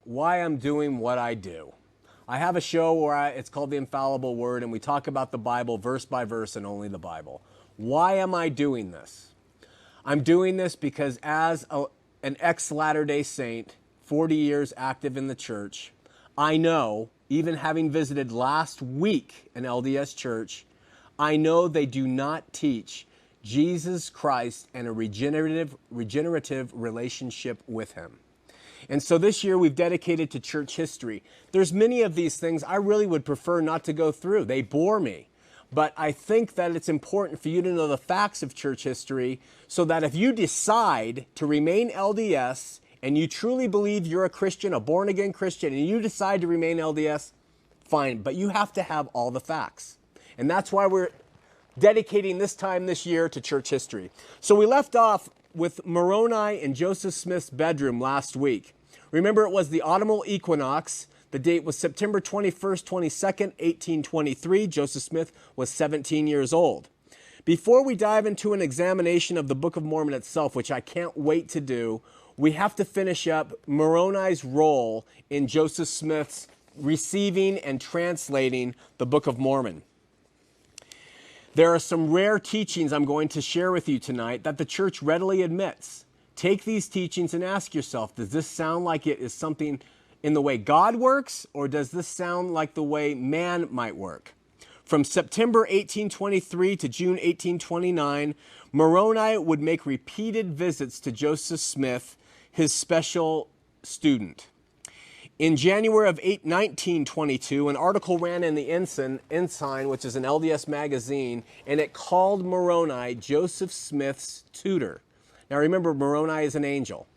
why I'm doing what I do. I have a show where it's called The Infallible Word, and we talk about the Bible verse by verse and only the Bible. Why am I doing this? I'm doing this because as an ex-Latter-day Saint, 40 years active in the church, I know, even having visited last week an LDS church, I know they do not teach Jesus Christ and a regenerative relationship with Him. And so this year we've dedicated to church history. There's many of these things I really would prefer not to go through. They bore me. But I think that it's important for you to know the facts of church history so that if you decide to remain LDS and you truly believe you're a Christian, a born-again Christian, and you decide to remain LDS, fine. But you have to have all the facts. And that's why we're dedicating this time this year to church history. So we left off with Moroni in Joseph Smith's bedroom last week. Remember, it was the autumnal equinox. The date was September 21st, 22nd, 1823. Joseph Smith was 17 years old. Before we dive into an examination of the Book of Mormon itself, which I can't wait to do, we have to finish up Moroni's role in Joseph Smith's receiving and translating the Book of Mormon. There are some rare teachings I'm going to share with you tonight that the church readily admits. Take these teachings and ask yourself, does this sound like it is something in the way God works, or does this sound like the way man might work? From September 1823 to June 1829, Moroni would make repeated visits to Joseph Smith, his special student. In January of 1922, an article ran in the Ensign, which is an LDS magazine, and it called Moroni Joseph Smith's tutor. Now remember, Moroni is an angel.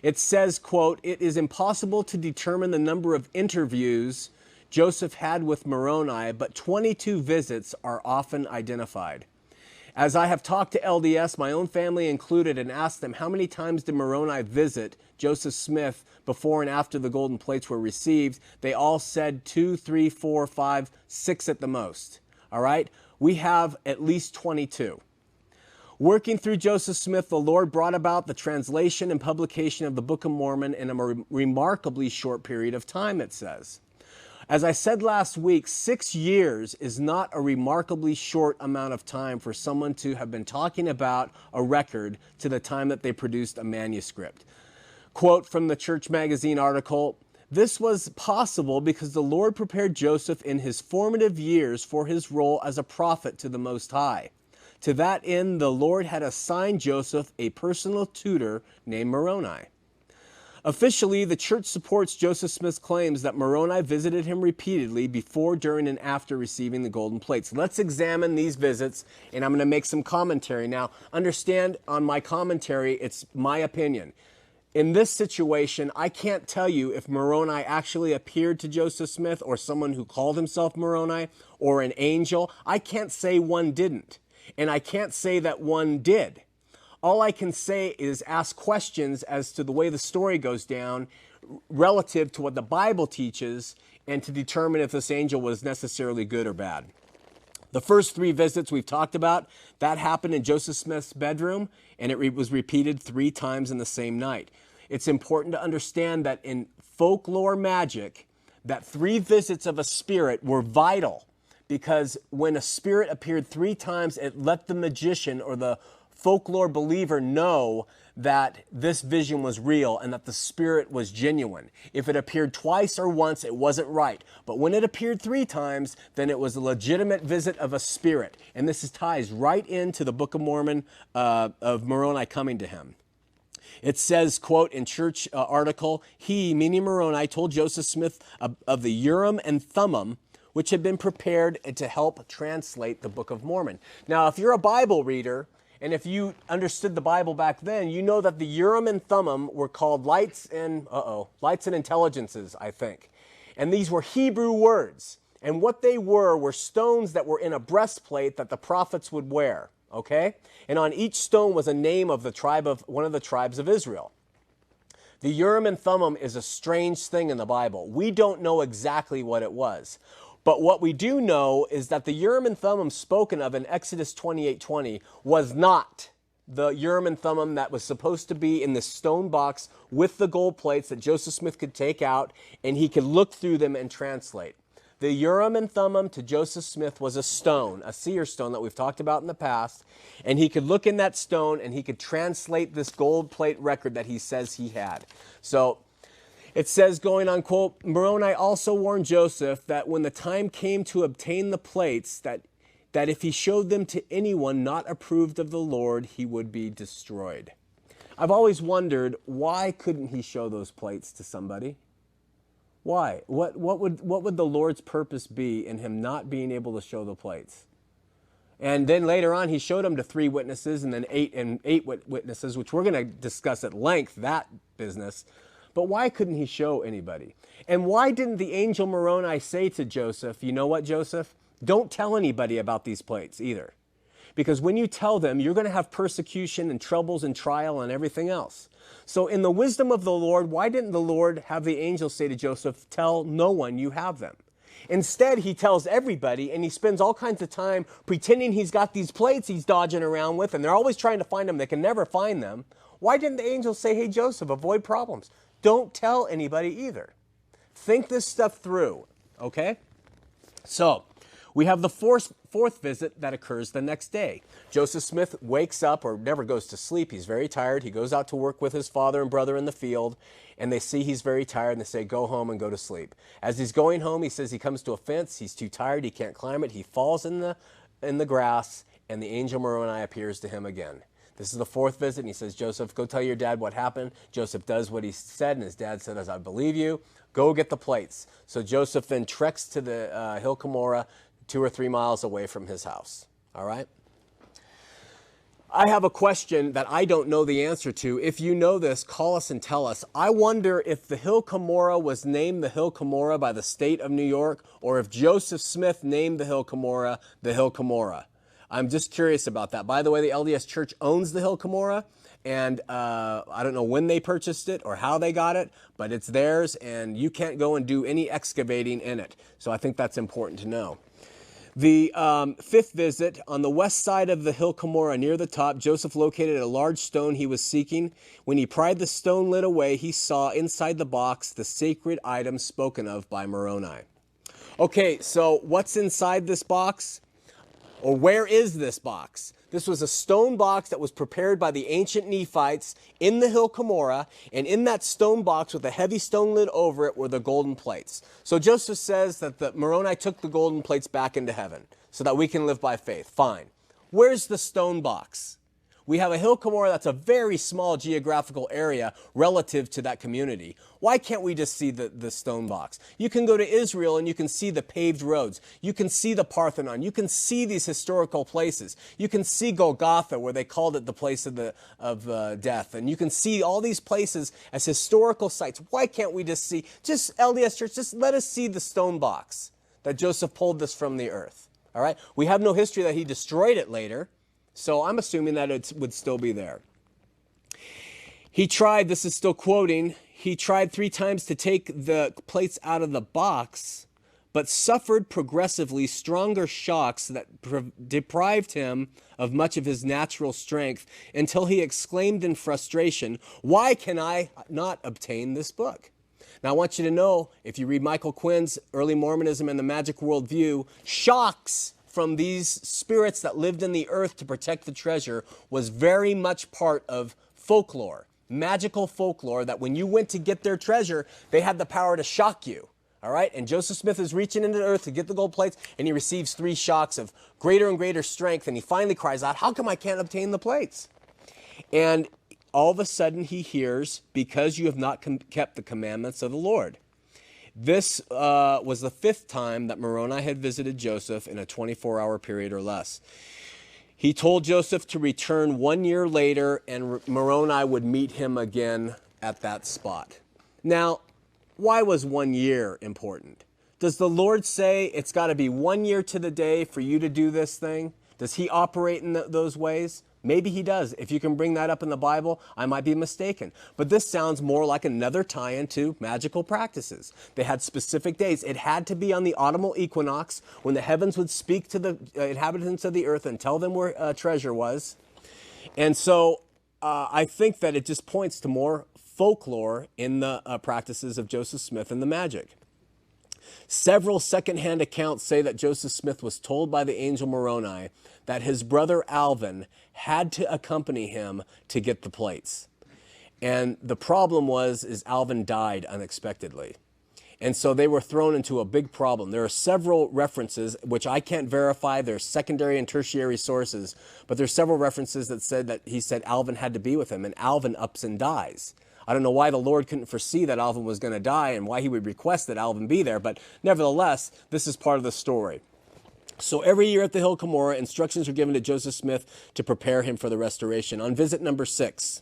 It says, quote, "It is impossible to determine the number of interviews Joseph had with Moroni, but 22 visits are often identified. As I have talked to LDS, my own family included, and asked them how many times did Moroni visit Joseph Smith before and after the golden plates were received, they all said 2, 3, 4, 5, 6 at the most. All right? We have at least 22. Working through Joseph Smith, the Lord brought about the translation and publication of the Book of Mormon in a remarkably short period of time, it says. As I said last week, 6 years is not a remarkably short amount of time for someone to have been talking about a record to the time that they produced a manuscript. Quote from the Church Magazine article, "This was possible because the Lord prepared Joseph in his formative years for his role as a prophet to the Most High. To that end, the Lord had assigned Joseph a personal tutor named Moroni. Officially, the church supports Joseph Smith's claims that Moroni visited him repeatedly before, during, and after receiving the golden plates." Let's examine these visits, and I'm going to make some commentary. Now, understand on my commentary, it's my opinion. In this situation, I can't tell you if Moroni actually appeared to Joseph Smith or someone who called himself Moroni or an angel. I can't say one didn't, and I can't say that one did. All I can say is ask questions as to the way the story goes down relative to what the Bible teaches and to determine if this angel was necessarily good or bad. The first 3 visits we've talked about, that happened in Joseph Smith's bedroom, and it was repeated 3 times in the same night. It's important to understand that in folklore magic, that 3 visits of a spirit were vital, because when a spirit appeared 3 times, it let the magician or the folklore believer know that this vision was real and that the spirit was genuine. If it appeared twice or once, it wasn't right. But when it appeared 3 times, then it was a legitimate visit of a spirit. And this ties right into the Book of Mormon of Moroni coming to him. It says, quote, in church article, "He, meaning Moroni, told Joseph Smith of the Urim and Thummim, which had been prepared to help translate the Book of Mormon." Now, if you're a Bible reader, and if you understood the Bible back then, you know that the Urim and Thummim were called lights and intelligences, I think. And these were Hebrew words. And what they were stones that were in a breastplate that the prophets would wear, okay? And on each stone was a name of one of the tribes of Israel. The Urim and Thummim is a strange thing in the Bible. We don't know exactly what it was. But what we do know is that the Urim and Thummim spoken of in Exodus 28:20 was not the Urim and Thummim that was supposed to be in the stone box with the gold plates that Joseph Smith could take out, and he could look through them and translate. The Urim and Thummim to Joseph Smith was a stone, a seer stone that we've talked about in the past, and he could look in that stone and he could translate this gold plate record that he says he had. So it says, going on, quote, Moroni also warned Joseph that when the time came to obtain the plates, that if he showed them to anyone not approved of the Lord, he would be destroyed. I've always wondered, why couldn't he show those plates to somebody? Why? What would the Lord's purpose be in him not being able to show the plates? And then later on, he showed them to 3 witnesses and then 8 witnesses, which we're going to discuss at length, that business. But why couldn't he show anybody? And why didn't the angel Moroni say to Joseph, you know what, Joseph? Don't tell anybody about these plates either. Because when you tell them, you're going to have persecution and troubles and trial and everything else. So in the wisdom of the Lord, why didn't the Lord have the angel say to Joseph, tell no one you have them? Instead, he tells everybody, and he spends all kinds of time pretending he's got these plates he's dodging around with, and they're always trying to find them. They can never find them. Why didn't the angel say, hey, Joseph, avoid problems? Don't tell anybody either. Think this stuff through, okay? So we have the fourth visit that occurs the next day. Joseph Smith wakes up, or never goes to sleep. He's very tired. He goes out to work with his father and brother in the field, and they see he's very tired, and they say, go home and go to sleep. As he's going home, he says he comes to a fence. He's too tired. He can't climb it. He falls in the grass, and the angel Moroni appears to him again. This is the 4th visit, and he says, Joseph, go tell your dad what happened. Joseph does what he said, and his dad said, as I believe you, go get the plates. So Joseph then treks to the Hill Cumorah, 2 or 3 miles away from his house. All right? I have a question that I don't know the answer to. If you know this, call us and tell us. I wonder if the Hill Cumorah was named the Hill Cumorah by the state of New York, or if Joseph Smith named the Hill Cumorah the Hill Cumorah. I'm just curious about that. By the way, the LDS Church owns the Hill Cumorah, and I don't know when they purchased it or how they got it, but it's theirs, and you can't go and do any excavating in it. So I think that's important to know. The 5th visit, on the west side of the Hill Cumorah, near the top, Joseph located a large stone he was seeking. When he pried the stone lid away, he saw inside the box the sacred item spoken of by Moroni. Okay, so what's inside this box? Or where is this box? This was a stone box that was prepared by the ancient Nephites in the Hill Cumorah, and in that stone box with a heavy stone lid over it were the golden plates. So Joseph says that the Moroni took the golden plates back into heaven so that we can live by faith. Fine. Where's the stone box? We have a Hill Cumorah that's a very small geographical area relative to that community. Why can't we just see the stone box? You can go to Israel and you can see the paved roads. You can see the Parthenon. You can see these historical places. You can see Golgotha, where they called it the place of death. And you can see all these places as historical sites. Why can't we just see, just LDS Church, just let us see the stone box that Joseph pulled this from the earth. All right? We have no history that he destroyed it later. So I'm assuming that it would still be there. He tried, this is still quoting, he tried 3 times to take the plates out of the box, but suffered progressively stronger shocks that deprived him of much of his natural strength until he exclaimed in frustration, why can I not obtain this book? Now I want you to know, if you read Michael Quinn's Early Mormonism and the Magic Worldview, shocks from these spirits that lived in the earth to protect the treasure was very much part of folklore, magical folklore, that when you went to get their treasure, they had the power to shock you. All right? And Joseph Smith is reaching into the earth to get the gold plates, and he receives 3 shocks of greater and greater strength, and he finally cries out, how come I can't obtain the plates? And all of a sudden he hears, because you have not kept the commandments of the Lord. This was the 5th time that Moroni had visited Joseph in a 24-hour period or less. He told Joseph to return 1 year later, and Moroni would meet him again at that spot. Now, why was 1 year important? Does the Lord say it's got to be 1 year to the day for you to do this thing? Does he operate in those ways? Maybe he does. If you can bring that up in the Bible, I might be mistaken. But this sounds more like another tie-in to magical practices. They had specific days. It had to be on the autumnal equinox, when the heavens would speak to the inhabitants of the earth and tell them where treasure was. And so I think that it just points to more folklore in the practices of Joseph Smith and the magic. Several secondhand accounts say that Joseph Smith was told by the angel Moroni that his brother Alvin had to accompany him to get the plates. And the problem is Alvin died unexpectedly. And so they were thrown into a big problem. There are several references, which I can't verify. There's secondary and tertiary sources, but there's several references that said that he said Alvin had to be with him, and Alvin ups and dies. I don't know why the Lord couldn't foresee that Alvin was going to die and why he would request that Alvin be there, but nevertheless, this is part of the story. So every year at the Hill Cumorah, instructions were given to Joseph Smith to prepare him for the restoration. On visit number 6,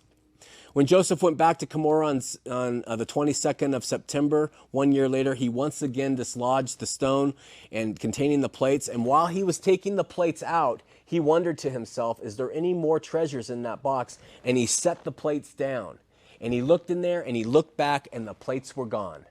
when Joseph went back to Cumorah on the 22nd of September, 1 year later, he once again dislodged the stone and containing the plates. And while he was taking the plates out, he wondered to himself, is there any more treasures in that box? And he set the plates down. And he looked in there and he looked back and the plates were gone.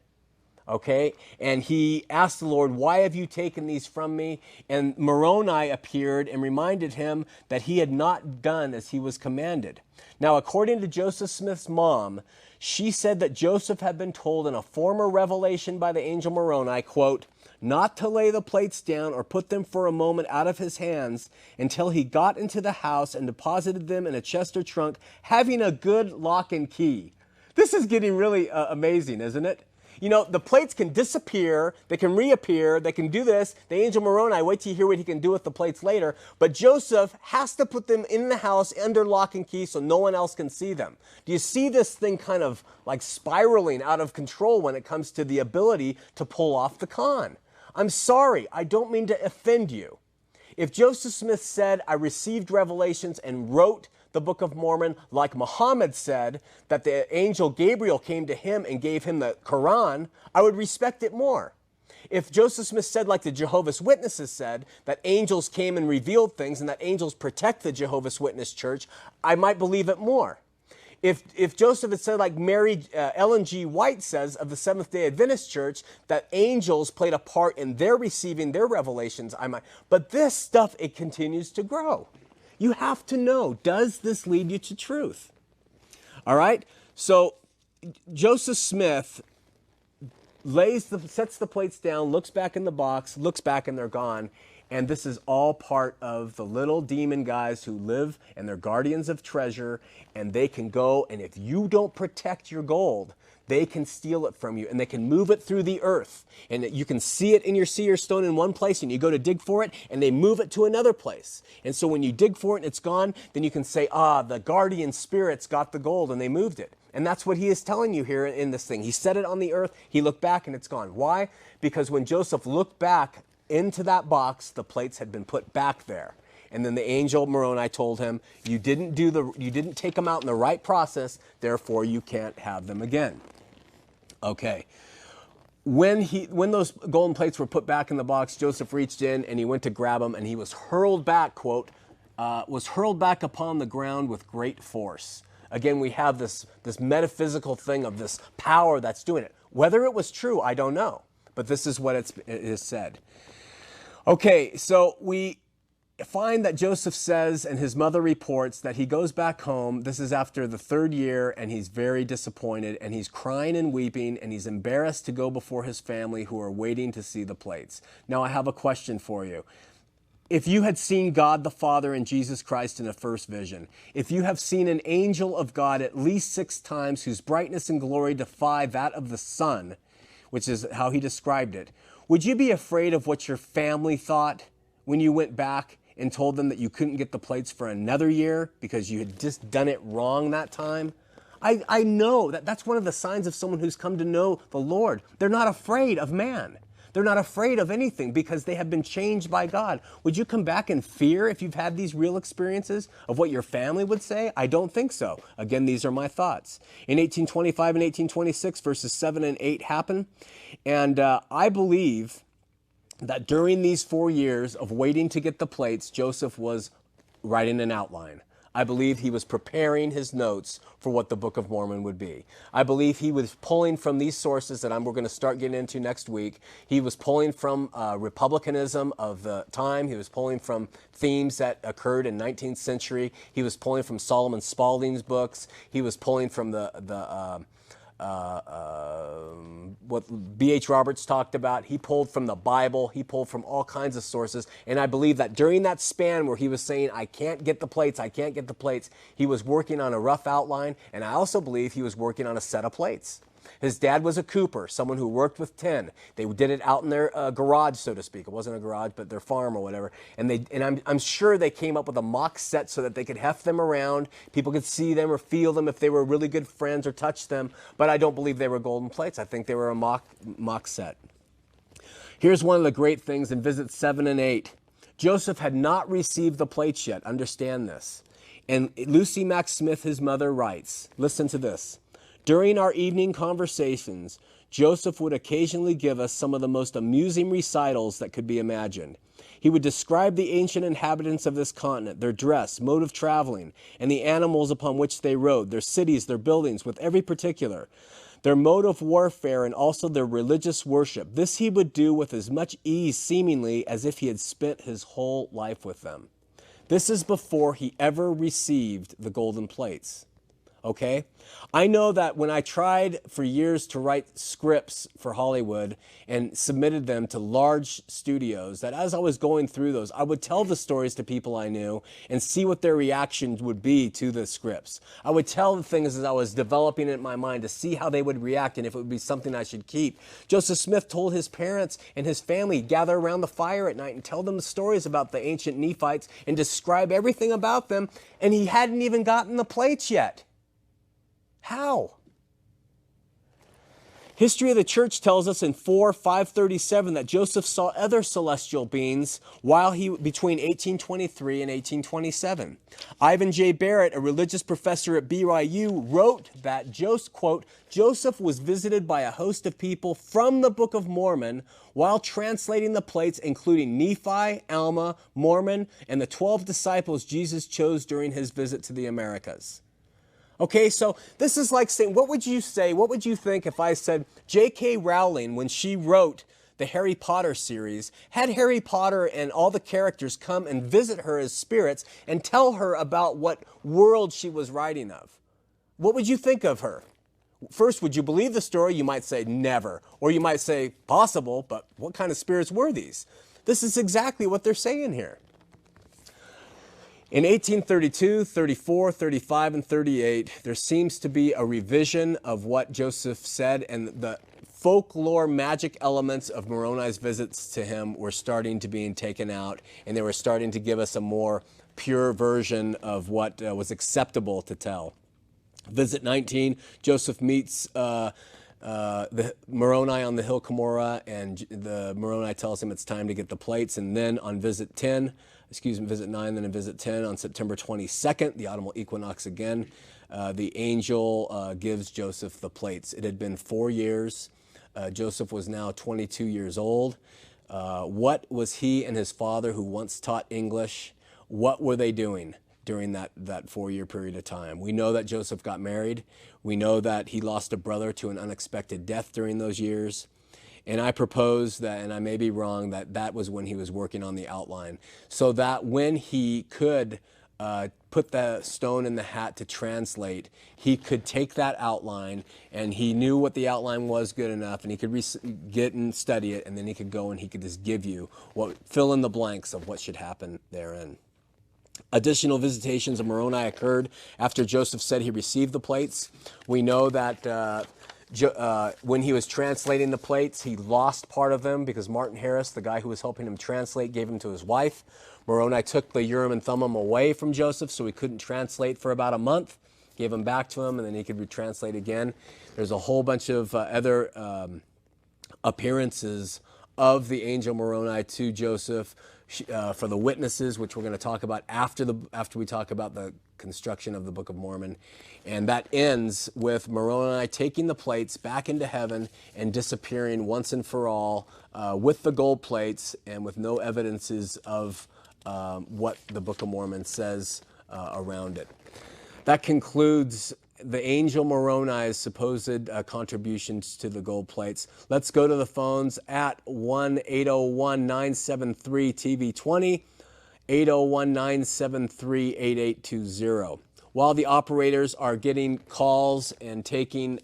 Okay, and he asked the Lord, why have you taken these from me? And Moroni appeared and reminded him that he had not done as he was commanded. Now, according to Joseph Smith's mom, she said that Joseph had been told in a former revelation by the angel Moroni, quote, not to lay the plates down or put them for a moment out of his hands until he got into the house and deposited them in a chest or trunk, having a good lock and key. This is getting really amazing, isn't it? You know, the plates can disappear, they can reappear, they can do this. The angel Moroni, wait till you hear what he can do with the plates later. But Joseph has to put them in the house under lock and key so no one else can see them. Do you see this thing kind of like spiraling out of control when it comes to the ability to pull off the con? I'm sorry, I don't mean to offend you. If Joseph Smith said, I received revelations and wrote the Book of Mormon, like Muhammad said, that the angel Gabriel came to him and gave him the Quran, I would respect it more. If Joseph Smith said, like the Jehovah's Witnesses said, that angels came and revealed things and that angels protect the Jehovah's Witness church, I might believe it more. If Joseph had said, like Ellen G. White says of the Seventh-day Adventist Church, that angels played a part in their receiving their revelations, I might. But this stuff, it continues to grow. You have to know, does this lead you to truth? All right? So Joseph Smith sets the plates down, looks back in the box, looks back and they're gone. And this is all part of the little demon guys who live and they're guardians of treasure, and they can go, and if you don't protect your gold, they can steal it from you and they can move it through the earth. And you can see it in your seer stone in one place and you go to dig for it and they move it to another place. And so when you dig for it and it's gone, then you can say, the guardian spirits got the gold and they moved it. And that's what he is telling you here in this thing. He set it on the earth, he looked back and it's gone. Why? Because when Joseph looked back into that box, the plates had been put back there. And then the angel Moroni told him, you didn't take them out in the right process, therefore you can't have them again. Okay. When those golden plates were put back in the box, Joseph reached in and he went to grab them and he was hurled back, quote, was hurled back upon the ground with great force. Again, we have this metaphysical thing of this power that's doing it. Whether it was true, I don't know. But this is what it is said. Okay, so we find that Joseph says, and his mother reports, that he goes back home. This is after the 3rd year, and he's very disappointed, and he's crying and weeping, and he's embarrassed to go before his family who are waiting to see the plates. Now, I have a question for you. If you had seen God the Father and Jesus Christ in a first vision, if you have seen an angel of God at least 6 times whose brightness and glory defy that of the sun, which is how he described it, would you be afraid of what your family thought when you went back and told them that you couldn't get the plates for another year because you had just done it wrong that time? I know that's one of the signs of someone who's come to know the Lord. They're not afraid of man. They're not afraid of anything because they have been changed by God. Would you come back in fear if you've had these real experiences of what your family would say? I don't think so. Again, these are my thoughts. In 1825 and 1826, verses 7 and 8 happen. And I believe that during these 4 years of waiting to get the plates, Joseph was writing an outline. I believe he was preparing his notes for what the Book of Mormon would be. I believe he was pulling from these sources that we're going to start getting into next week. He was pulling from republicanism of the time. He was pulling from themes that occurred in 19th century. He was pulling from Solomon Spaulding's books. He was pulling from what B.H. Roberts talked about. He pulled from the Bible. He pulled from all kinds of sources. And I believe that during that span where he was saying, I can't get the plates, he was working on a rough outline. And I also believe he was working on a set of plates. His dad was a cooper, someone who worked with tin. They did it out in their garage, so to speak. It wasn't a garage, but their farm or whatever. And I'm sure they came up with a mock set so that they could heft them around. People could see them or feel them if they were really good friends or touch them. But I don't believe they were golden plates. I think they were a mock set. Here's one of the great things in Visits 7 and 8. Joseph had not received the plates yet. Understand this. And Lucy Mack Smith, his mother, writes, listen to this. During our evening conversations, Joseph would occasionally give us some of the most amusing recitals that could be imagined. He would describe the ancient inhabitants of this continent, their dress, mode of traveling, and the animals upon which they rode, their cities, their buildings, with every particular, their mode of warfare, and also their religious worship. This he would do with as much ease, seemingly, as if he had spent his whole life with them. This is before he ever received the golden plates. Okay? I know that when I tried for years to write scripts for Hollywood and submitted them to large studios, that as I was going through those, I would tell the stories to people I knew and see what their reactions would be to the scripts. I would tell the things as I was developing it in my mind to see how they would react and if it would be something I should keep. Joseph Smith told his parents and his family gather around the fire at night and tell them the stories about the ancient Nephites and describe everything about them, and he hadn't even gotten the plates yet. How? History of the Church tells us in 537 that Joseph saw other celestial beings between 1823 and 1827. Ivan J. Barrett, a religious professor at BYU, wrote that, quote, Joseph was visited by a host of people from the Book of Mormon while translating the plates, including Nephi, Alma, Mormon, and the 12 disciples Jesus chose during his visit to the Americas. Okay, so this is like saying, what would you think if I said J.K. Rowling, when she wrote the Harry Potter series, had Harry Potter and all the characters come and visit her as spirits and tell her about what world she was writing of? What would you think of her? First, would you believe the story? You might say never. Or you might say possible, but what kind of spirits were these? This is exactly what they're saying here. In 1832, 34, 35, and 38, there seems to be a revision of what Joseph said, and the folklore magic elements of Moroni's visits to him were starting to be taken out, and they were starting to give us a more pure version of what was acceptable to tell. Visit 19, Joseph meets the Moroni on the hill Cumorah, and the Moroni tells him it's time to get the plates, and then on visit 9, then in visit 10 on September 22nd, the autumnal equinox again, the angel gives Joseph the plates. It had been 4 years. Joseph was now 22 years old. What was he and his father, who once taught English, what were they doing during that 4-year period of time? We know that Joseph got married. We know that he lost a brother to an unexpected death during those years. And I propose that, and I may be wrong, that was when he was working on the outline, so that when he could put the stone in the hat to translate, he could take that outline, and he knew what the outline was good enough, and he could get and study it, and then he could go and he could just give you fill in the blanks of what should happen therein. Additional visitations of Moroni occurred after Joseph said he received the plates. We know that when he was translating the plates, he lost part of them because Martin Harris, the guy who was helping him translate, gave them to his wife. Moroni took the Urim and Thummim away from Joseph, so he couldn't translate for about a month, gave them back to him, and then he could retranslate again. There's a whole bunch of other appearances of the angel Moroni to Joseph for the witnesses, which we're going to talk about after we talk about the construction of the Book of Mormon. And that ends with Moroni taking the plates back into heaven and disappearing once and for all with the gold plates and with no evidences of what the Book of Mormon says around it. That concludes the Angel Moroni's supposed contributions to the gold plates. Let's go to the phones at 1-801-973-TV20, 801-973-8820. While the operators are getting calls and taking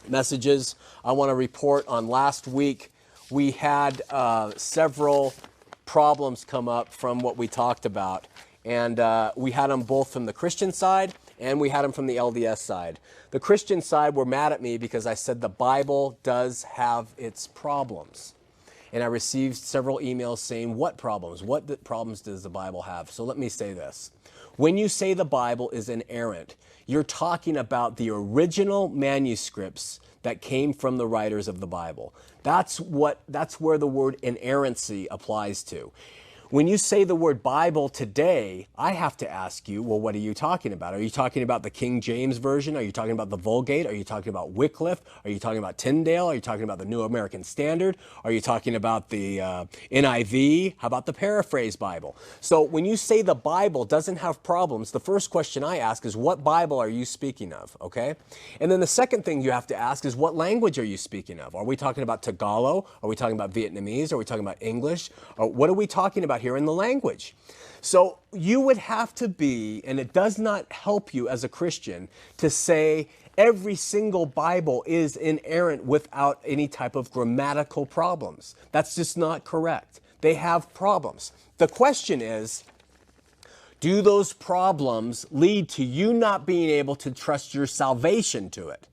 messages, I want to report on last week. We had several problems come up from what we talked about. And we had them both from the Christian side and we had them from the LDS side. The Christian side were mad at me because I said the Bible does have its problems. And I received several emails saying, what problems? What problems does the Bible have? So let me say this. When you say the Bible is inerrant, you're talking about the original manuscripts that came from the writers of the Bible. That's where the word inerrancy applies to. When you say the word Bible today, I have to ask you, well, what are you talking about? Are you talking about the King James Version? Are you talking about the Vulgate? Are you talking about Wycliffe? Are you talking about Tyndale? Are you talking about the New American Standard? Are you talking about the NIV? How about the Paraphrase Bible? So when you say the Bible doesn't have problems, the first question I ask is, what Bible are you speaking of? Okay? And then the second thing you have to ask is, what language are you speaking of? Are we talking about Tagalog? Are we talking about Vietnamese? Are we talking about English? Or what are we talking about here in the language? So you would have to be, and it does not help you as a Christian to say every single Bible is inerrant without any type of grammatical problems. That's just not correct. They have problems. The question is, do those problems lead to you not being able to trust your salvation to it?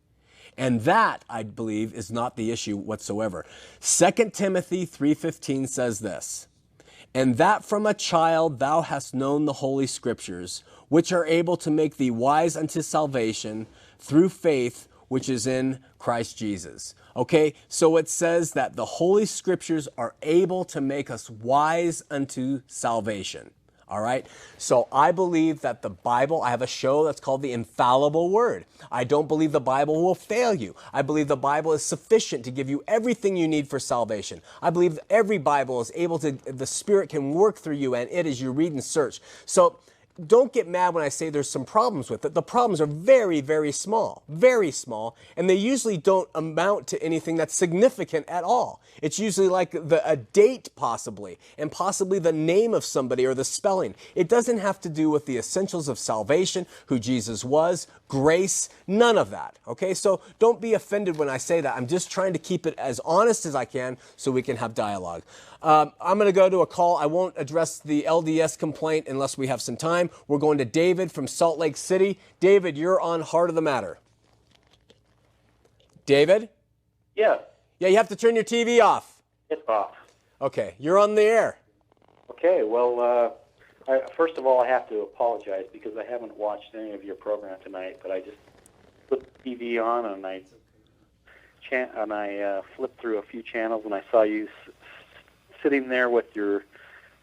And that, I believe, is not the issue whatsoever. 2 Timothy 3:15 says this, "And that from a child thou hast known the holy scriptures, which are able to make thee wise unto salvation through faith which is in Christ Jesus." Okay, so it says that the holy scriptures are able to make us wise unto salvation. All right, so I believe that the Bible, I have a show that's called The Infallible Word. I don't believe the Bible will fail you. I believe the Bible is sufficient to give you everything you need for salvation. I believe that every Bible is able to, the Spirit can work through you and it as you read and search. So don't get mad when I say there's some problems with it. The problems are very, very small, and they usually don't amount to anything that's significant at all. It's usually like a date possibly, and possibly the name of somebody or the spelling. It doesn't have to do with the essentials of salvation, who Jesus was, grace, none of that. Okay, so don't be offended when I say that. I'm just trying to keep it as honest as I can so we can have dialogue. I'm going to go to a call. I won't address the LDS complaint unless we have some time. We're going to David from Salt Lake City. David, you're on Heart of the Matter. David? Yeah. Yeah, you have to turn your TV off. It's off. Okay, you're on the air. Okay, well, first of all, I have to apologize because I haven't watched any of your program tonight, but I just put the TV on and I flipped through a few channels and I saw you sitting there with your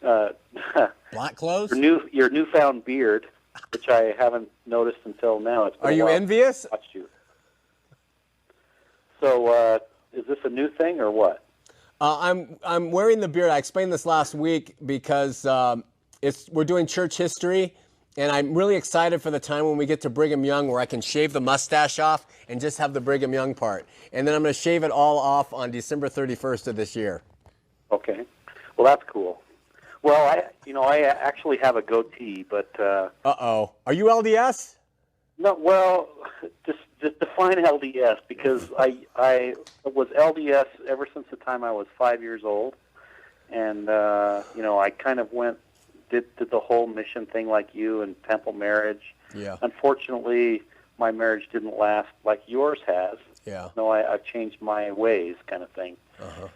black clothes, your newfound beard, which I haven't noticed until now. Are you envious? I watched you. So, is this a new thing or what? I'm wearing the beard. I explained this last week because we're doing church history, and I'm really excited for the time when we get to Brigham Young, where I can shave the mustache off and just have the Brigham Young part, and then I'm going to shave it all off on December 31st of this year. Okay, well that's cool. Well, I actually have a goatee, but are you LDS? No, well, just define LDS, because I was LDS ever since the time I was 5 years old, and I kind of did the whole mission thing like you and temple marriage. Yeah. Unfortunately, my marriage didn't last like yours has. Yeah. No, I've changed my ways, kind of thing. Uh-huh.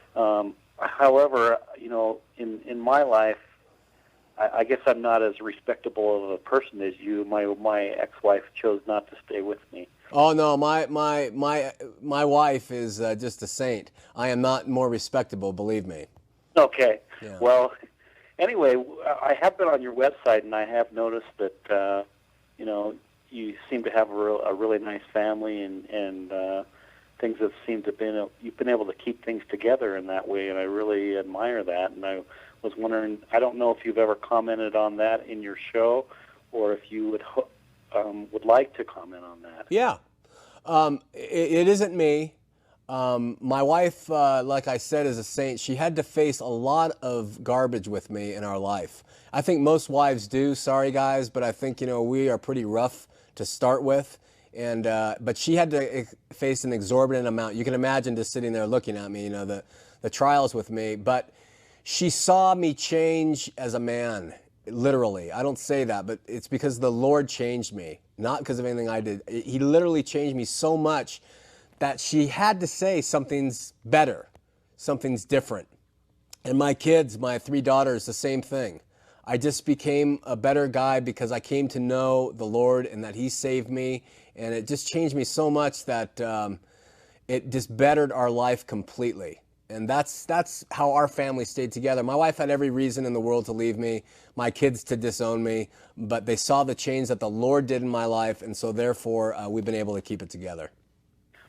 However, in my life, I guess I'm not as respectable of a person as you. My ex-wife chose not to stay with me. Oh no, my wife is just a saint. I am not more respectable, believe me. Okay. Yeah. Well, anyway, I have been on your website and I have noticed that you seem to have a really nice family and things have seemed to you've been able to keep things together in that way, and I really admire that. And I was wondering, I don't know if you've ever commented on that in your show, or if you would like to comment on that. Yeah. It isn't me. My wife, like I said, is a saint. She had to face a lot of garbage with me in our life. I think most wives do. Sorry, guys, but I think, we are pretty rough to start with. And but she had to face an exorbitant amount. You can imagine just sitting there looking at me, the trials with me. But she saw me change as a man, literally. I don't say that, but it's because the Lord changed me, not because of anything I did. He literally changed me so much that she had to say something's better, something's different. And my kids, my 3 daughters, the same thing. I just became a better guy because I came to know the Lord and that He saved me. And it just changed me so much that it just bettered our life completely. And that's how our family stayed together. My wife had every reason in the world to leave me, my kids to disown me, but they saw the change that the Lord did in my life, and so therefore we've been able to keep it together.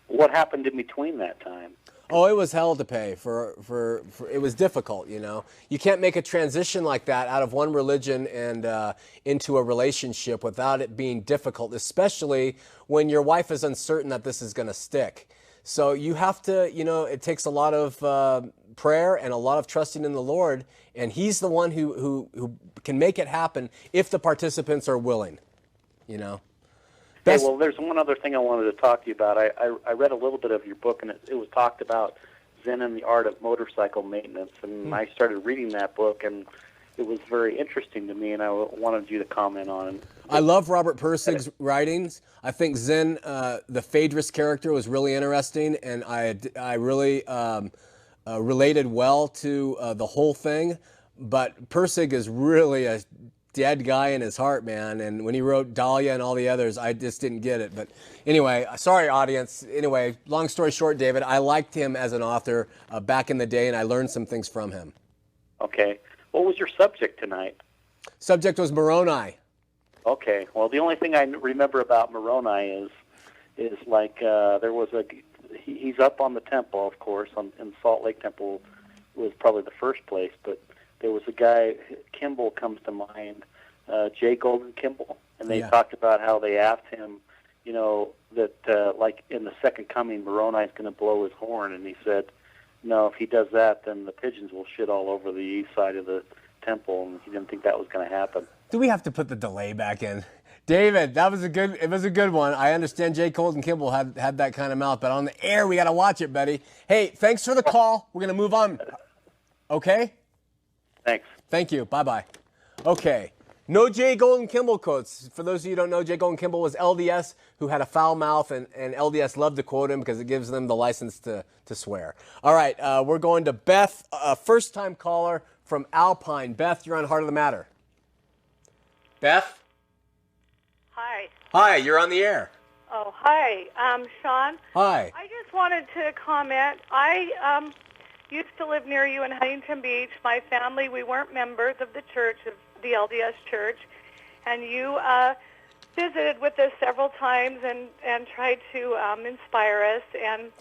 What happened in between that time? Oh, it was hell to pay for it was difficult, You can't make a transition like that out of one religion and into a relationship without it being difficult, especially when your wife is uncertain that this is going to stick. So you have to, it takes a lot of prayer and a lot of trusting in the Lord, and He's the one who can make it happen if the participants are willing, Hey, well, there's one other thing I wanted to talk to you about. I read a little bit of your book, and it was talked about Zen and the Art of Motorcycle Maintenance, and I started reading that book, and it was very interesting to me, and I wanted you to comment on it. I love Robert Pirsig's writings. I think Zen, the Phaedrus character, was really interesting, and I really related well to the whole thing. But Pirsig is really a dead guy in his heart, man. And when he wrote Dahlia and all the others, I just didn't get it. But anyway, sorry, audience. Anyway, long story short, David, I liked him as an author back in the day, and I learned some things from him. Okay. What was your subject tonight? Subject was Moroni. Okay. Well, the only thing I remember about Moroni is like there was he's up on the temple, of course, in Salt Lake Temple was probably the first place, but there was a guy, Kimball comes to mind, J. Golden Kimball, and they talked about how they asked him, that like in the second coming, Moroni's going to blow his horn, and he said, no, if he does that, then the pigeons will shit all over the east side of the temple, and he didn't think that was going to happen. Do we have to put the delay back in? David, it was a good one. I understand J. Golden Kimball had that kind of mouth, but on the air, we got to watch it, buddy. Hey, thanks for the call. We're going to move on. Okay? Thanks. Thank you. Bye-bye. Okay. No J. Golden Kimball quotes. For those of you who don't know, J. Golden Kimball was LDS who had a foul mouth, and LDS loved to quote him because it gives them the license to swear. All right, we're going to Beth, a first-time caller from Alpine. Beth, you're on Heart of the Matter. Beth? Hi. Hi, you're on the air. Oh, hi. Sean? Hi. I just wanted to comment. I used to live near you in Huntington Beach. My family, we weren't members of the church, of the LDS church, and you visited with us several times and tried to inspire us, and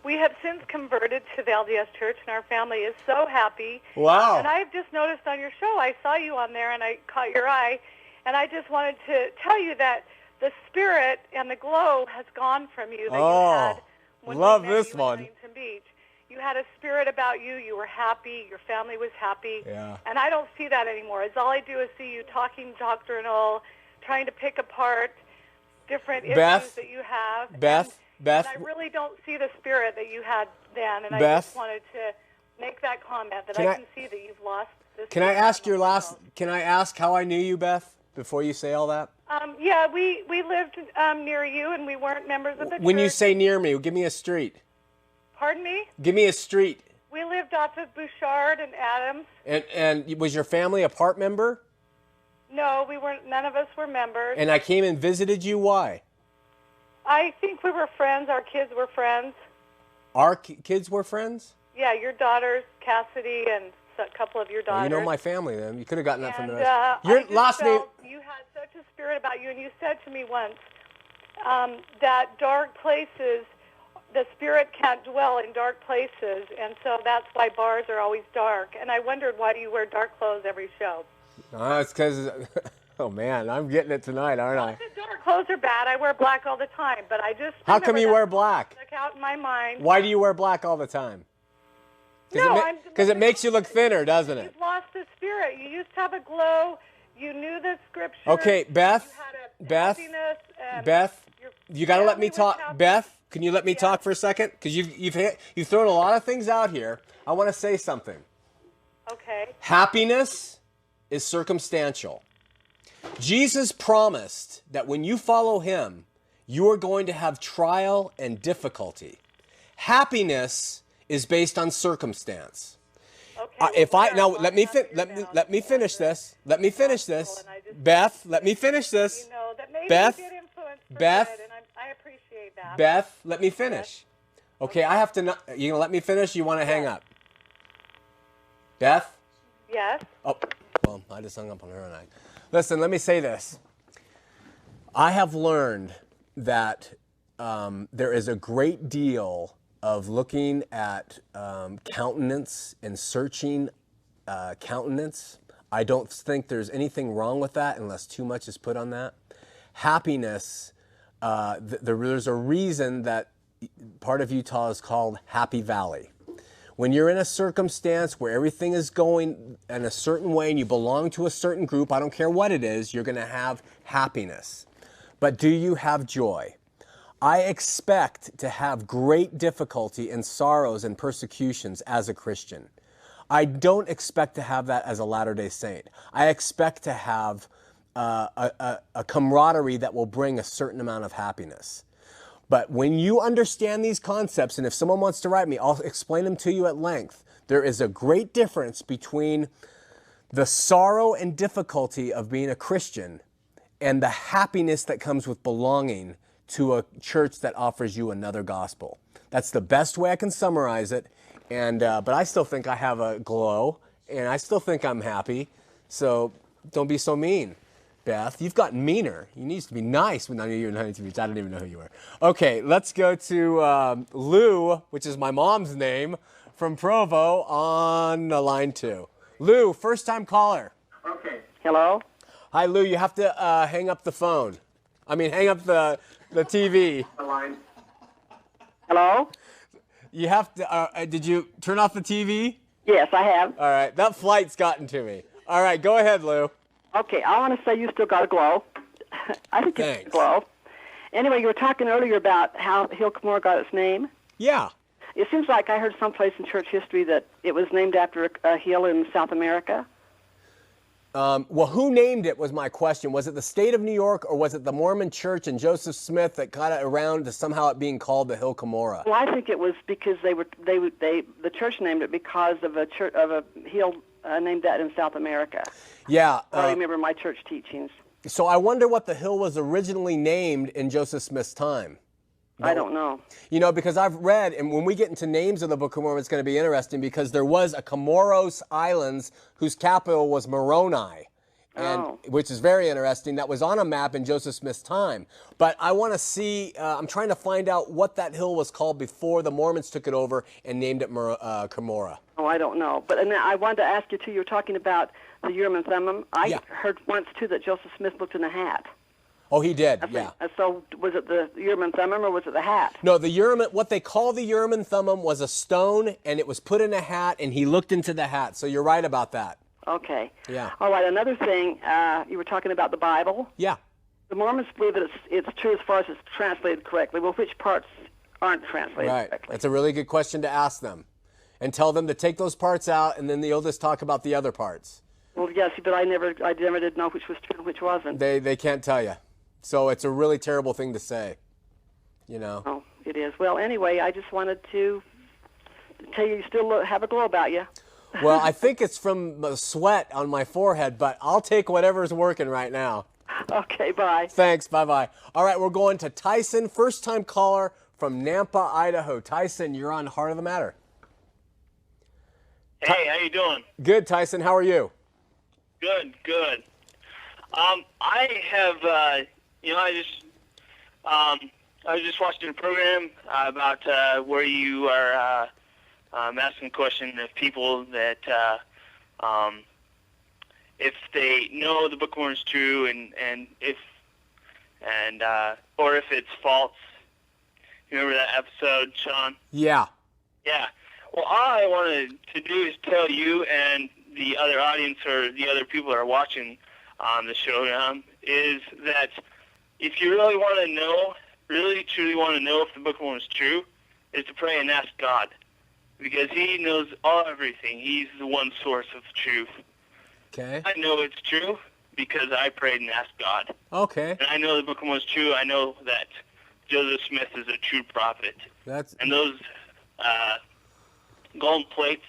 we have since converted to the LDS church, and our family is so happy. Wow. And I've just noticed on your show, I saw you on there, and I caught your eye, and I just wanted to tell you that the spirit and the glow has gone from you that you had when love we met this you one. in Huntington Beach. You had a spirit about you. You were happy. Your family was happy. Yeah. And I don't see that anymore. As all I do is see you talking doctrinal, trying to pick apart different issues that you have. Beth. And I really don't see the spirit that you had then. And I just wanted to make that comment that I can see that you've lost this. Can I ask how I knew you, Beth, before you say all that? Yeah, we lived near you, and we weren't members of the church. When you say near me, give me a street. Pardon me? Give me a street. We lived off of Bouchard and Adams. And was your family a part member? No, we weren't. None of us were members. And I came and visited you. Why? I think we were friends. Our kids were friends. Our kids were friends? Yeah, your daughters, Cassidy, and a couple of your daughters. Well, you know my family, then. You could have gotten that from the rest. Your last name. You had such a spirit about you, and you said to me once that dark places, the spirit can't dwell in dark places, and so that's why bars are always dark. And I wondered why you wear dark clothes every show. It's because Oh, man, I'm getting it tonight, aren't I? The dark clothes are bad. I wear black all the time, but I just How come you wear black? stuck out in my mind. Why do you wear black all the time? No, Because it makes you look thinner, doesn't it? You've lost the spirit. You used to have a glow. You knew the scripture. Okay, Beth, You had a Beth, happiness, Beth, you got to let me family was talk. happy. Beth, can you let me talk for a second? Because you've thrown a lot of things out here. I want to say something. Okay. Happiness is circumstantial. Jesus promised that when you follow him, you are going to have trial and difficulty. Happiness is based on circumstance. Okay. Let me finish this. Let me finish this. Beth, let me finish this. You know, that maybe Beth, you did influence for Beth, good, and I appreciate that. Beth, let me finish. Okay, I have to. You gonna let me finish? Or you want to hang up? Beth. Yes. Oh, well, I just hung up on her and I. Listen, let me say this. I have learned that there is a great deal of looking at countenance and searching countenance. I don't think there's anything wrong with that unless too much is put on that. Happiness, there's a reason that part of Utah is called Happy Valley. When you're in a circumstance where everything is going in a certain way and you belong to a certain group, I don't care what it is, you're going to have happiness. But do you have joy? I expect to have great difficulty and sorrows and persecutions as a Christian. I don't expect to have that as a Latter-day Saint. I expect to have a camaraderie that will bring a certain amount of happiness. But when you understand these concepts, and if someone wants to write me, I'll explain them to you at length. There is a great difference between the sorrow and difficulty of being a Christian and the happiness that comes with belonging to a church that offers you another gospel. That's the best way I can summarize it. And but I still think I have a glow, and I still think I'm happy. So don't be so mean. Beth, you've gotten meaner. You need to be nice when I knew you were in Huntington Beach. I didn't even know who you were. Okay, let's go to Lou, which is my mom's name, from Provo on line 2. Lou, first-time caller. Okay. Hello? Hi, Lou. You have to hang up the phone. Hang up the TV. The line. Hello? You have to. Did you turn off the TV? Yes, I have. All right. That flight's gotten to me. All right. Go ahead, Lou. Okay, I want to say you still got a glow. I think it's a glow. Anyway, you were talking earlier about how Hill Cumorah got its name. Yeah. It seems like I heard someplace in church history that it was named after a hill in South America. Well, who named it was my question. Was it the state of New York, or was it the Mormon Church and Joseph Smith that got it around to somehow it being called the Hill Cumorah? Well, I think it was because the church named it because of a hill named that in South America. Yeah. I remember my church teachings. So I wonder what the hill was originally named in Joseph Smith's time. I don't know. You know, because I've read, and when we get into names of the Book of Mormon, it's going to be interesting because there was a Comoros Islands whose capital was Moroni, which is very interesting. That was on a map in Joseph Smith's time. But I want to see, I'm trying to find out what that hill was called before the Mormons took it over and named it Cumorah. Oh, I don't know. But and I wanted to ask you, too, you were talking about the Urim and Thummim. I heard once, too, that Joseph Smith looked in a hat. Oh, he did, yeah. So was it the Urim and Thummim or was it the hat? No, the Urim, what they call the Urim and Thummim was a stone, and it was put in a hat, and he looked into the hat. So you're right about that. Okay. Yeah. All right, another thing, you were talking about the Bible. Yeah. The Mormons believe that it's true as far as it's translated correctly. Well, which parts aren't translated correctly? That's a really good question to ask them. And tell them to take those parts out, and then they'll just talk about the other parts. Well, yes, but I never did know which was true and which wasn't. They can't tell you. So it's a really terrible thing to say, you know. Oh, it is. Well, anyway, I just wanted to tell you still have a glow about you. Well, I think it's from the sweat on my forehead, but I'll take whatever's working right now. Okay, bye. Thanks, bye-bye. All right, we're going to Tyson, first-time caller from Nampa, Idaho. Tyson, you're on Heart of the Matter. Hey, how you doing? Good, Tyson. How are you? Good. I have, I was just watching a program about where you are asking a question of people that if they know the Book of Mormon is true, or if it's false. You remember that episode, Sean? Yeah. Yeah. Well, all I wanted to do is tell you and the other audience or the other people that are watching the show is that if you really want to know, really truly want to know if the Book of Mormon is true, is to pray and ask God, because He knows everything. He's the one source of truth. Okay. I know it's true because I prayed and asked God. Okay. And I know the Book of Mormon is true. I know that Joseph Smith is a true prophet. And those golden plates,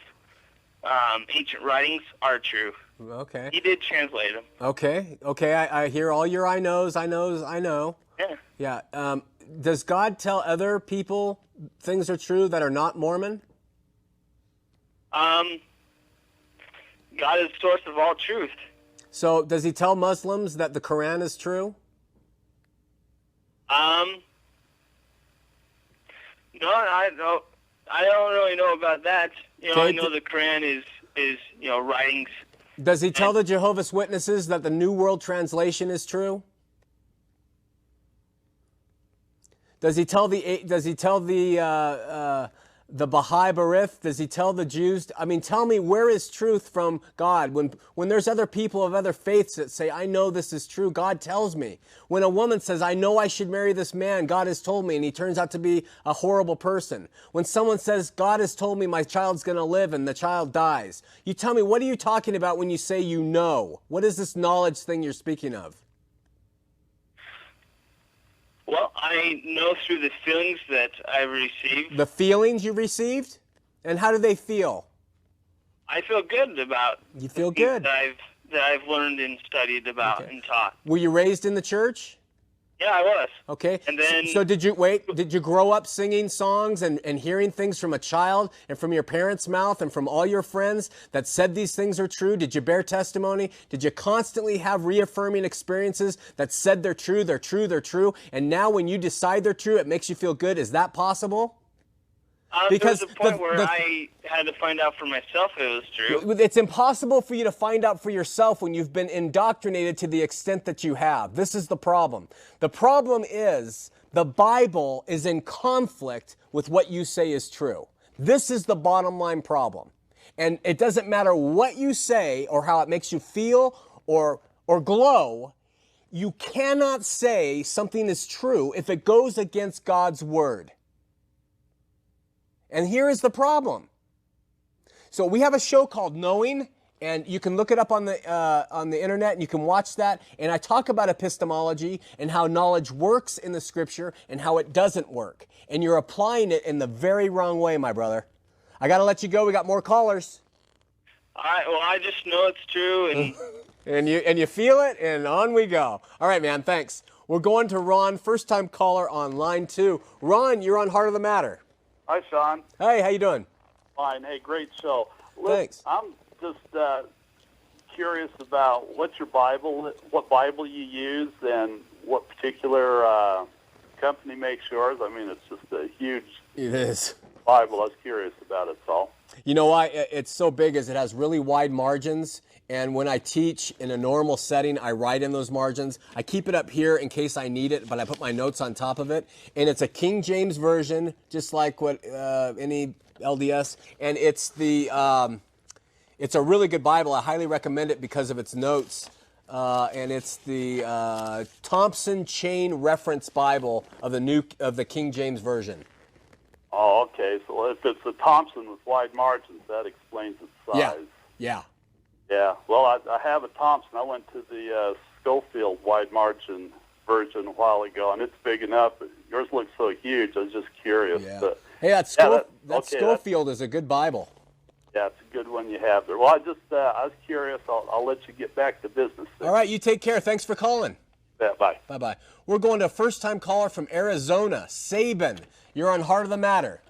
ancient writings are true. Okay. He did translate them. Okay. Okay. I hear all your I knows. I know. Yeah. Yeah. Does God tell other people things are true that are not Mormon? God is the source of all truth. So does He tell Muslims that the Quran is true? No, I don't really know about that. I know the Quran is writings. Does He tell the Jehovah's Witnesses that the New World Translation is true? Does He tell the Baha'i Barith? Does He tell the Jews? I mean, tell me, where is truth from God? When there's other people of other faiths that say, I know this is true, God tells me. When a woman says, I know I should marry this man, God has told me, and he turns out to be a horrible person. When someone says, God has told me my child's going to live, and the child dies. You tell me, what are you talking about when you say you know? What is this knowledge thing you're speaking of? Well, I know through the feelings that I've received. The feelings you received? And how do they feel? I feel good about. You feel good. That I've learned and studied about and taught. Were you raised in the church? Yeah, I was. Okay. And then. So did you grow up singing songs and hearing things from a child and from your parents' mouth and from all your friends that said these things are true? Did you bear testimony? Did you constantly have reaffirming experiences that said they're true, they're true, they're true? And now when you decide they're true, it makes you feel good? Is that possible? Because there was a point where I had to find out for myself if it was true. It's impossible for you to find out for yourself when you've been indoctrinated to the extent that you have. This is the problem. The problem is the Bible is in conflict with what you say is true. This is the bottom line problem. And it doesn't matter what you say or how it makes you feel or glow. You cannot say something is true if it goes against God's word. And here is the problem. So we have a show called Knowing, and you can look it up on the internet, and you can watch that. And I talk about epistemology and how knowledge works in the Scripture and how it doesn't work. And you're applying it in the very wrong way, my brother. I got to let you go. We got more callers. All right. Well, I just know it's true, and and you feel it, and on we go. All right, man. Thanks. We're going to Ron, first-time caller on line 2. Ron, you're on Heart of the Matter. Hi, Sean. Hey, how you doing? Fine. Hey, great show. Thanks. I'm just curious about what Bible you use, and what particular company makes yours. I mean, it's just a huge Bible. I was curious about it, all. You know why it's so big is it has really wide margins, and when I teach in a normal setting, I write in those margins. I keep it up here in case I need it, but I put my notes on top of it. And it's a King James version, just like what any LDS, and it's a really good Bible. I highly recommend it because of its notes. And it's the Thompson Chain Reference Bible of the King James version. Oh, okay. So if it's a Thompson with wide margins, that explains its size. Yeah. Yeah. Well, I have a Thompson. I went to the Schofield wide margin version a while ago, and it's big enough. But yours looks so huge. I was just curious. Yeah. But, hey, that Schofield is a good Bible. Yeah, it's a good one you have there. Well, I was curious. I'll let you get back to business then. All right, you take care. Thanks for calling. Yeah, bye. Bye-bye. We're going to a first-time caller from Arizona, Sabin. You're on Heart of the Matter.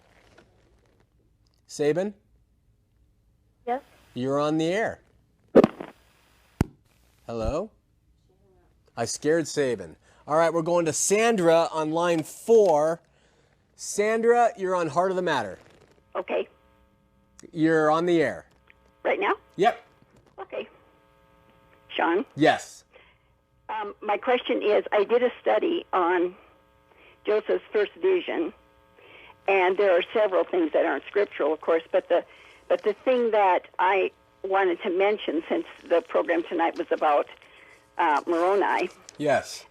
Sabin? Yes? You're on the air. Hello? I scared Sabin. All right, we're going to Sandra on line 4. Sandra, you're on Heart of the Matter. Okay. You're on the air. Right now? Yep. Okay. Sean. Yes. My question is, I did a study on Joseph's first vision, and there are several things that aren't scriptural, of course, but the thing that I wanted to mention, since the program tonight was about Moroni. Yes.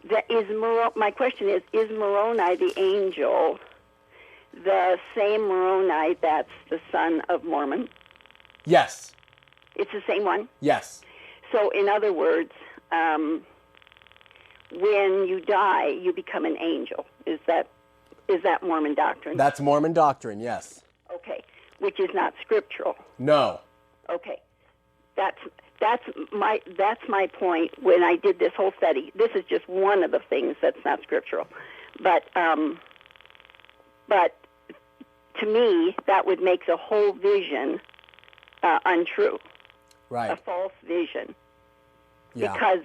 My question is Moroni the angel the same Moroni that's the son of Mormon? Yes. It's the same one? Yes. So, in other words, when you die, you become an angel. Is that Mormon doctrine? That's Mormon doctrine, yes. Okay. Which is not scriptural. No. Okay. That's my point when I did this whole study. This is just one of the things that's not scriptural. But to me, that would make the whole vision untrue. Right. A false vision. Yeah.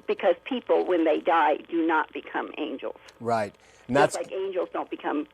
Because people, when they die, do not become angels. Right. And that's just like angels don't become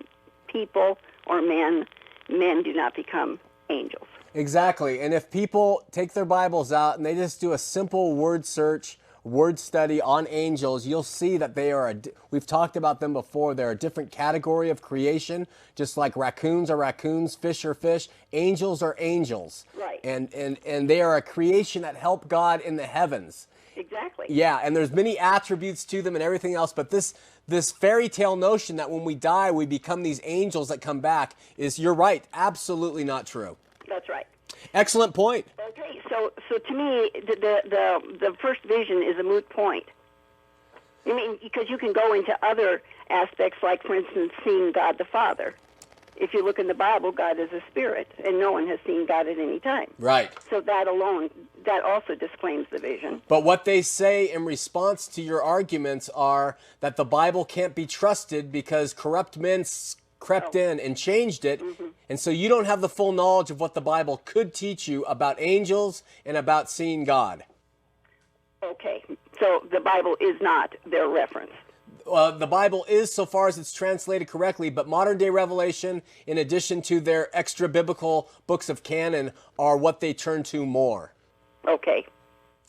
people or men do not become angels. Exactly. And if people take their Bibles out and they just do a simple word search, word study on angels, you'll see that they are, we've talked about them before, they're a different category of creation, just like raccoons are raccoons, fish are fish, angels are angels. Right. And they are a creation that help God in the heavens. Exactly. Yeah, and there's many attributes to them and everything else, but this fairy tale notion that when we die we become these angels that come back is, you're right, absolutely not true. That's right. Excellent point. Okay, so to me, the first vision is a moot point. I mean, because you can go into other aspects, like, for instance, seeing God the Father. If you look in the Bible, God is a spirit, and no one has seen God at any time. Right. So that alone, that also disclaims the vision. But what they say in response to your arguments are that the Bible can't be trusted because corrupt men crept in and changed it. Mm-hmm. And so you don't have the full knowledge of what the Bible could teach you about angels and about seeing God. Okay, so the Bible is not their reference. The Bible is, so far as it's translated correctly, but modern day revelation, in addition to their extra biblical books of canon, are what they turn to more. Okay.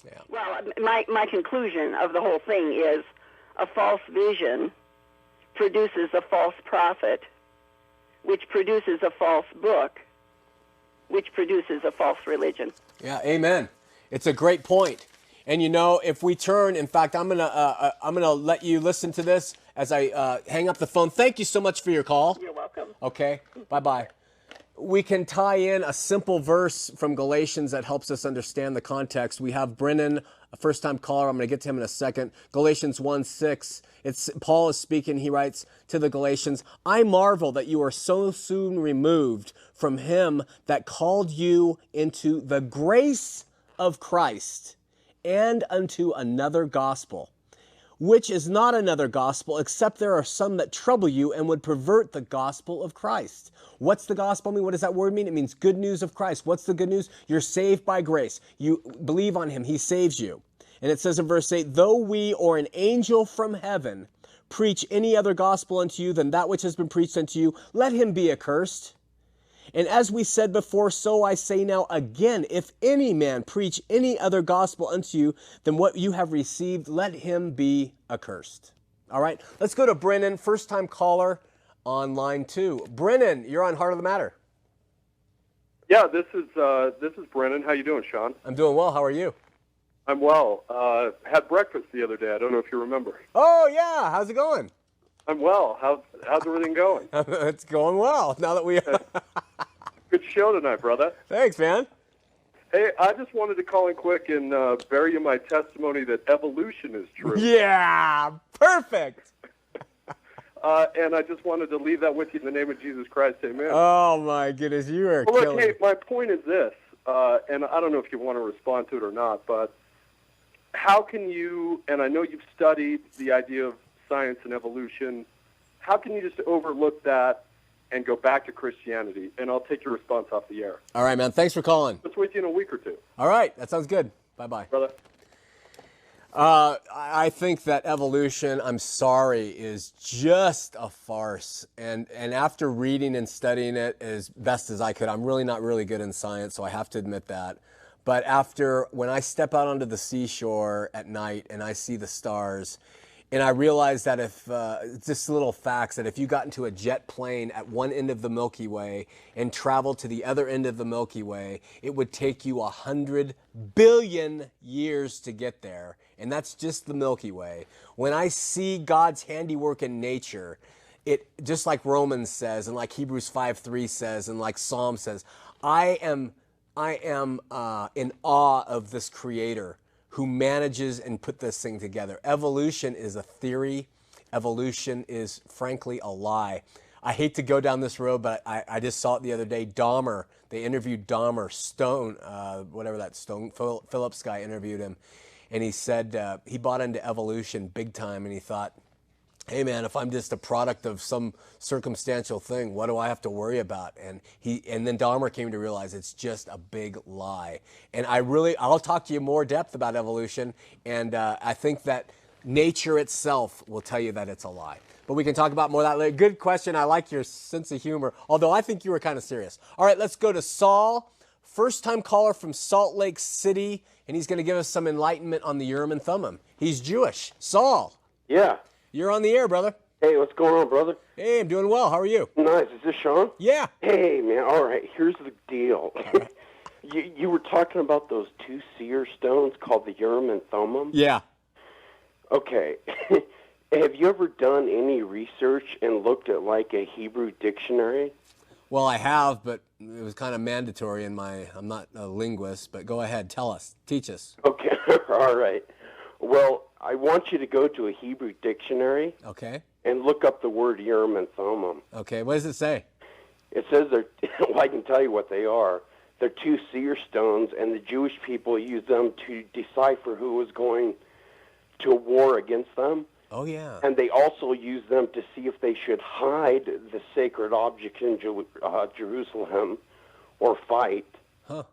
Yeah. Well, my conclusion of the whole thing is a false vision produces a false prophet, which produces a false book, which produces a false religion. Yeah, amen. It's a great point. And you know, if we turn, in fact, I'm gonna let you listen to this as I hang up the phone. Thank you so much for your call. You're welcome. Okay, bye-bye. We can tie in a simple verse from Galatians that helps us understand the context. We have Brennan, a first-time caller. I'm going to get to him in a second. Galatians 1:6. Paul is speaking. He writes to the Galatians, "I marvel that you are so soon removed from him that called you into the grace of Christ and unto another gospel, which is not another gospel, except there are some that trouble you and would pervert the gospel of Christ." What's the gospel mean? What does that word mean? It means good news of Christ. What's the good news? You're saved by grace. You believe on him. He saves you. And it says in verse 8, "Though we or an angel from heaven preach any other gospel unto you than that which has been preached unto you, let him be accursed. And as we said before, so I say now again, if any man preach any other gospel unto you than what you have received, let him be accursed." All right, let's go to Brennan, first-time caller on line 2. Brennan, you're on Heart of the Matter. Yeah, this is Brennan. How you doing, Sean? I'm doing well. How are you? I'm well. Had breakfast the other day. I don't know if you remember. Oh, yeah. How's it going? I'm well. How's everything going? It's going well. Now that we... Good show tonight, brother. Thanks, man. Hey, I just wanted to call in quick and bury you my testimony that evolution is true. Yeah, perfect. And I just wanted to leave that with you in the name of Jesus Christ. Amen. Oh, my goodness. You are Well, killing look, hey, my point is this, and I don't know if you want to respond to it or not, but how can you, and I know you've studied the idea of science and evolution, how can you just overlook that and go back to Christianity? And I'll take your response off the air. All right, man. Thanks for calling. It's with you in a week or two. All right. That sounds good. Bye-bye. Brother. I think that evolution, I'm sorry, is just a farce. And after reading and studying it as best as I could, I'm really not really good in science, so I have to admit that. But when I step out onto the seashore at night and I see the stars, and I realize that just little facts, that if you got into a jet plane at one end of the Milky Way and traveled to the other end of the Milky Way, it would take you 100 billion years to get there. And that's just the Milky Way. When I see God's handiwork in nature, it just like Romans says, and like Hebrews 5:3 says, and like Psalm says, I am in awe of this Creator who manages and put this thing together. Evolution is a theory. Evolution is, frankly, a lie. I hate to go down this road, but I just saw it the other day. Dahmer, they interviewed Dahmer, Phillips guy interviewed him, and he said he bought into evolution big time, and he thought, hey man, if I'm just a product of some circumstantial thing, what do I have to worry about? And then Dahmer came to realize it's just a big lie. And I'll talk to you more depth about evolution, and I think that nature itself will tell you that it's a lie. But we can talk about more of that later. Good question. I like your sense of humor, although I think you were kind of serious. All right, let's go to Saul, first-time caller from Salt Lake City, and he's going to give us some enlightenment on the Urim and Thummim. He's Jewish. Saul. Yeah. You're on the air, brother. Hey, what's going on, brother? Hey, I'm doing well. How are you? Nice. Is this Sean? Yeah. Hey, man. All right. Here's the deal. Right. you were talking about those two seer stones called the Urim and Thummim? Yeah. Okay. Have you ever done any research and looked at, like, a Hebrew dictionary? Well, I have, but it was kind of mandatory I'm not a linguist, but go ahead. Tell us. Teach us. Okay. All right. Well, I want you to go to a Hebrew dictionary. Okay. And look up the word Urim and Thummim. Okay. What does it say? It says well, I can tell you what they are. They're two seer stones, and the Jewish people use them to decipher who was going to war against them. Oh, yeah. And they also use them to see if they should hide the sacred objects in Jerusalem or fight. Huh.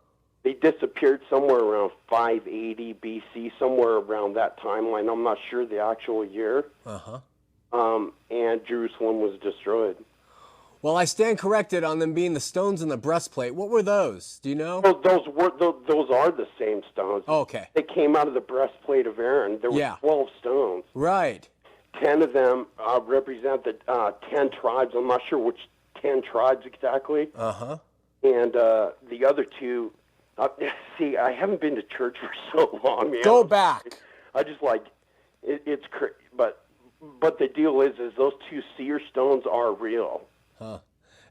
They disappeared somewhere around 580 BC, somewhere around that timeline. I'm not sure the actual year. Uh-huh. And Jerusalem was destroyed. Well, I stand corrected on them being the stones in the breastplate. What were those? Do you know? Well, those are the same stones. Oh, okay. They came out of the breastplate of Aaron. There were 12 stones. Right. 10 of them represent the 10 tribes. I'm not sure which 10 tribes exactly. Uh-huh. And the other two, see, I haven't been to church for so long. Man. Go back. I just like, it's but the deal is those two seer stones are real. Huh.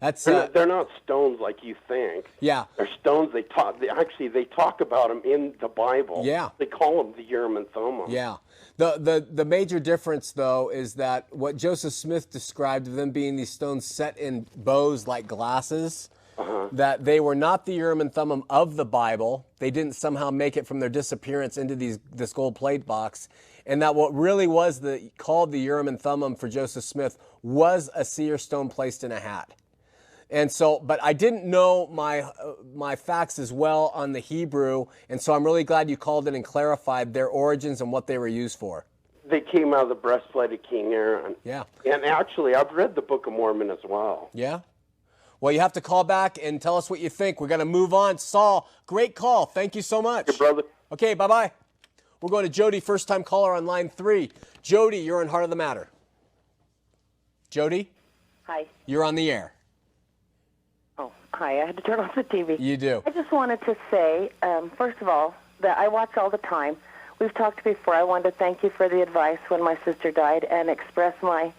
That's they're not stones like you think. Yeah. They're stones. They talk about them in the Bible. Yeah. They call them the Urim and Thummim. Yeah. The major difference, though, is that what Joseph Smith described of them being these stones set in bows like glasses, that they were not the Urim and Thummim of the Bible. They didn't somehow make it from their disappearance into this gold plate box. And that what really was called the Urim and Thummim for Joseph Smith was a seer stone placed in a hat. And so, but I didn't know my facts as well on the Hebrew, and so I'm really glad you called in and clarified their origins and what they were used for. They came out of the breastplate of King Aaron. Yeah. And actually, I've read the Book of Mormon as well. Yeah? Well, you have to call back and tell us what you think. We're going to move on. Saul, great call. Thank you so much. Hey, brother. Okay, bye-bye. We're going to Jody, first-time caller on line 3. Jody, you're on Heart of the Matter. Jody? Hi. You're on the air. Oh, hi. I had to turn off the TV. You do. I just wanted to say, first of all, that I watch all the time. We've talked before. I wanted to thank you for the advice when my sister died and express my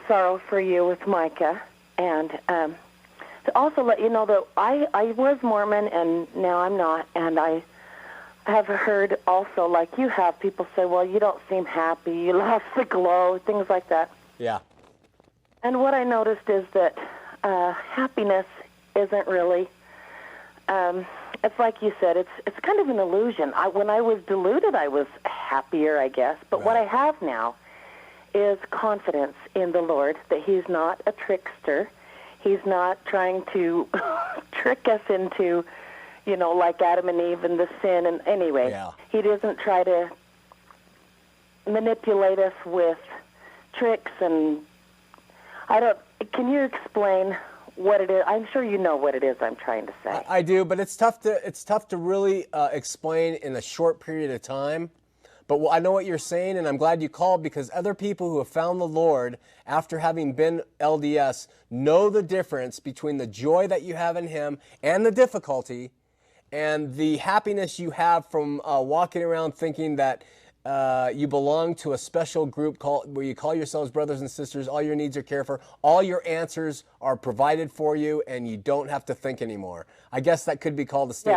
sorrow for you with Micah. And to also let you know that I was Mormon and now I'm not. And I have heard also, like you have, people say, well, you don't seem happy. You lost the glow, things like that. Yeah. And what I noticed is that happiness isn't really, it's like you said, it's kind of an illusion. When I was deluded, I was happier, I guess. But what I have now is confidence in the Lord, that he's not a trickster. He's not trying to trick us into, like Adam and Eve and the sin. And anyway, he doesn't try to manipulate us with tricks and can you explain what it is. I'm sure you know what it is I'm trying to say. I do, but it's tough to really explain in a short period of time. But I know what you're saying, and I'm glad you called, because other people who have found the Lord after having been LDS know the difference between the joy that you have in Him and the difficulty, and the happiness you have from walking around thinking that you belong to a special group where you call yourselves brothers and sisters, all your needs are cared for, all your answers are provided for you, and you don't have to think anymore. I guess that could be called a state